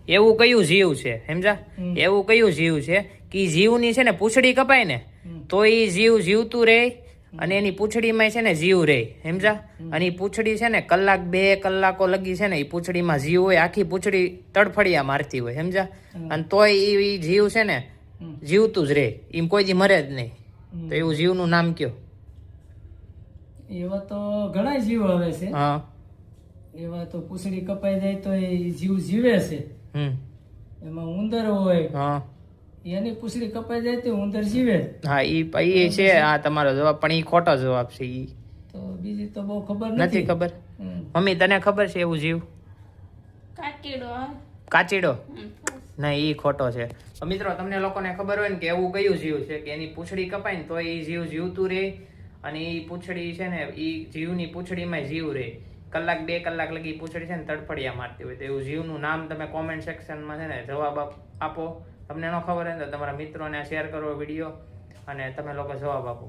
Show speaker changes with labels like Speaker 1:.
Speaker 1: એવું કયું જીવ છે સમજા? એવું કયું જીવ છે કે જીવની છે ને પૂંછડી કપાય ને તો એ જીવ જીવતું રહે અને એની પૂંછડીમાં છે ને જીવ રહે સમજા? અને એ પૂંછડી છે ને કલાક 2 કલાકો લગી છે ને એ પૂંછડીમાં જીવ હોય, આખી પૂંછડી તડફડિયા મારતી હોય સમજા? અને તોય એ જીવ છે ને જીવતું જ રહે, એમ કોઈ દી મરે જ નહીં. તો એવું જીવનું નામ કયો?
Speaker 2: એવા તો ઘણા જીવ આવે છે.
Speaker 1: હા,
Speaker 2: એવા તો પૂંછડી કપાઈ જાય તો એ જીવ જીવે છે. એમાં ઉંદર હોય,
Speaker 1: હા,
Speaker 2: એની પૂંછડી કપાઈ જાય તો ઉંદર જીવે.
Speaker 1: હા, ઈ છે આ તમારો જવાબ, પણ ઈ ખોટો જવાબ છે. ઈ
Speaker 2: તો બીજી તો બહુ ખબર
Speaker 1: નથી ખબર. મમ્મી તને ખબર છે એવું જીવ? કાચીડો? ના, ઈ ખોટો છે. તો મિત્રો તમને લોકોને ખબર હોય ને કે એવું કયું જીવ છે કે એની પૂંછડી કપાય ને તો એ જીવ જીવતું રહે અને એ પૂંછડી છે ને એ જીવની પૂંછડીમાં જીવ રહે, કલાક 2 કલાક લગી પૂંછડી છે ને તડફડિયા મારતી હોય. તો એવું જીવનું નામ તમે કોમેન્ટ સેક્શનમાં છે ને જવાબ આપો. તમને ન ખબર હોય ને તો તમારા મિત્રોને શેર કરો વિડીયો અને તમે લોકો જવાબ આપો.